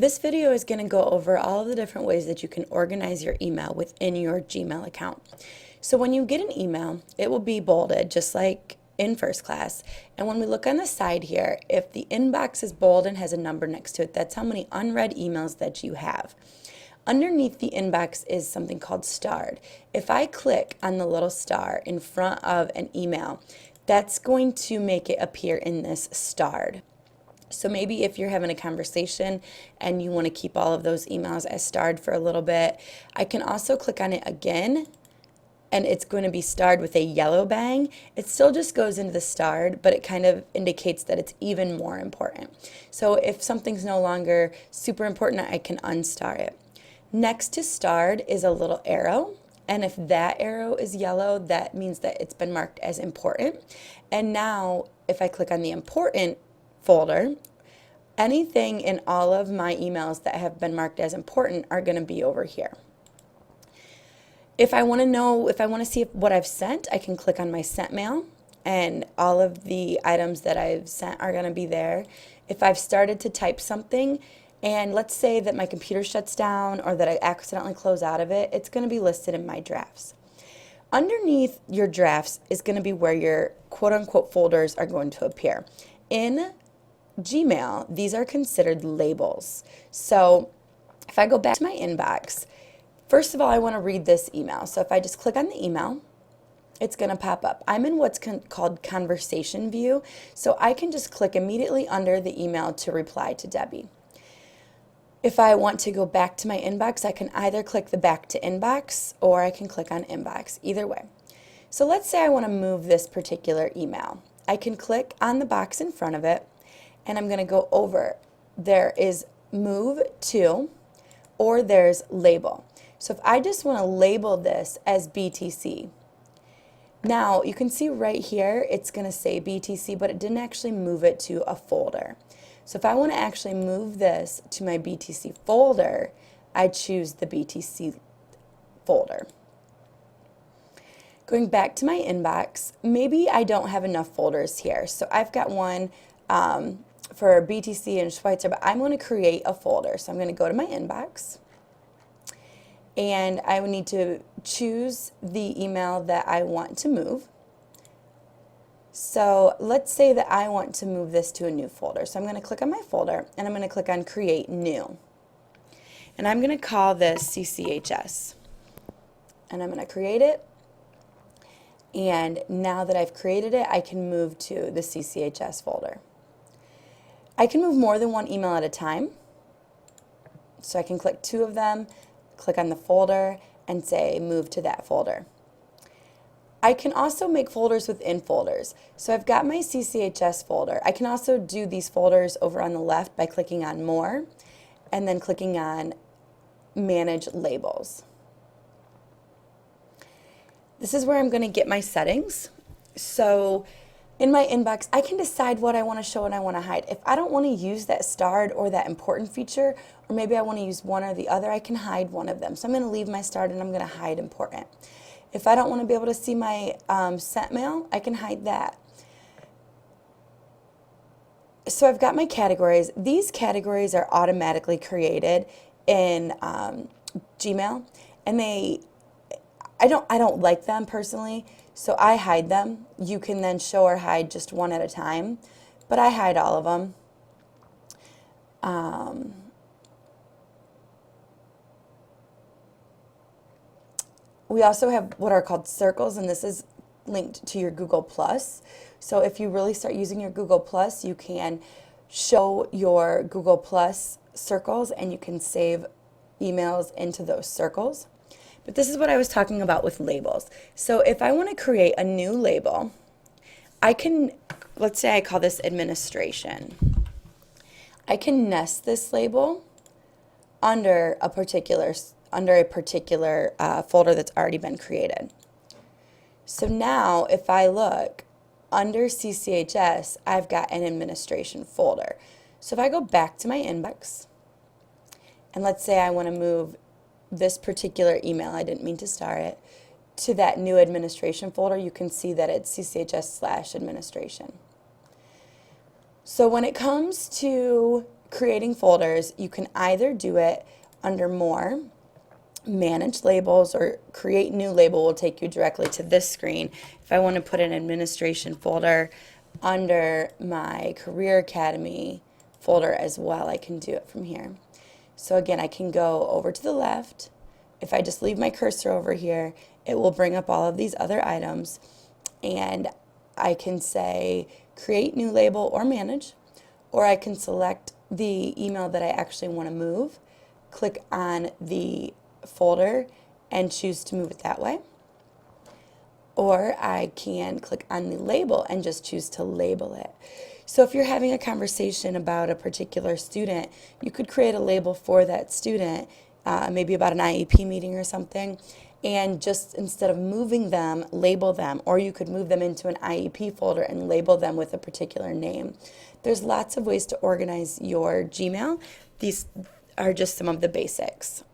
This video is going to go over all of the different ways that you can organize your email within your Gmail account. So when you get an email, it will be bolded just like in first class. And when we look on the side here, if the inbox is bold and has a number next to it, that's how many unread emails that you have. Underneath the inbox is something called starred. If I click on the little star in front of an email, that's going to make it appear in this starred. So maybe if you're having a conversation and you want to keep all of those emails as starred for a little bit, I can also click on it again and it's going to be starred with a yellow bang. It still just goes into the starred, but it kind of indicates that it's even more important. So if something's no longer super important, I can unstar it. Next to starred is a little arrow. And if that arrow is yellow, that means that it's been marked as important. And now if I click on the important folder, anything in all of my emails that have been marked as important are going to be over here. If I want to see what I've sent, I can click on my sent mail and all of the items that I've sent are going to be there. If I've started to type something and let's say that my computer shuts down or that I accidentally close out of it, it's going to be listed in my drafts. Underneath your drafts is going to be where your quote-unquote folders are going to appear. In Gmail, these are considered labels. So if I go back to my inbox, first of all, I want to read this email. So if I just click on the email, it's going to pop up. I'm in what's called conversation view, so I can just click immediately under the email to reply to Debbie. If I want to go back to my inbox, I can either click the back to inbox or I can click on inbox, either way. So let's say I want to move this particular email. I can click on the box in front of it and I'm going to go over. There is move to or there's label. So if I just want to label this as BTC, now you can see right here it's going to say BTC, but it didn't actually move it to a folder. So if I want to actually move this to my BTC folder, I choose the BTC folder. Going back to my inbox, maybe I don't have enough folders here. So I've got one for BTC and Schweitzer, but I'm going to create a folder. So I'm going to go to my inbox and I would need to choose the email that I want to move. So let's say that I want to move this to a new folder. So I'm going to click on my folder and I'm going to click on create new. And I'm going to call this CCHS. And I'm going to create it. And now that I've created it, I can move to the CCHS folder. I can move more than one email at a time. So I can click two of them, click on the folder, and say move to that folder. I can also make folders within folders. So I've got my CCHS folder. I can also do these folders over on the left by clicking on more and then clicking on manage labels. This is where I'm going to get my settings. So in my inbox, I can decide what I want to show and I want to hide. If I don't want to use that starred or that important feature, or maybe I want to use one or the other, I can hide one of them. So I'm going to leave my starred and I'm going to hide important. If I don't want to be able to see my sent mail, I can hide that. So I've got my categories. These categories are automatically created in Gmail, and I don't like them personally, so I hide them. You can then show or hide just one at a time, but I hide all of them. We also have what are called circles, and this is linked to your Google+. So if you really start using your Google+, you can show your Google+ circles and you can save emails into those circles. But this is what I was talking about with labels. So if I want to create a new label, I can, let's say I call this administration. I can nest this label under a particular folder that's already been created. So now if I look under CCHS, I've got an administration folder. So if I go back to my inbox, and let's say I want to move this particular email, I didn't mean to star it, to that new administration folder, you can see that it's CCHS/administration. So when it comes to creating folders, you can either do it under More, Manage Labels, or Create New Label will take you directly to this screen. If I want to put an administration folder under my Career Academy folder as well, I can do it from here. So again, I can go over to the left. If I just leave my cursor over here, it will bring up all of these other items, and I can say Create New Label or Manage, or I can select the email that I actually want to move, click on the folder, and choose to move it that way. Or I can click on the label and just choose to label it. So if you're having a conversation about a particular student, you could create a label for that student, maybe about an IEP meeting or something, and just instead of moving them, label them. Or you could move them into an IEP folder and label them with a particular name. There's lots of ways to organize your Gmail. These are just some of the basics.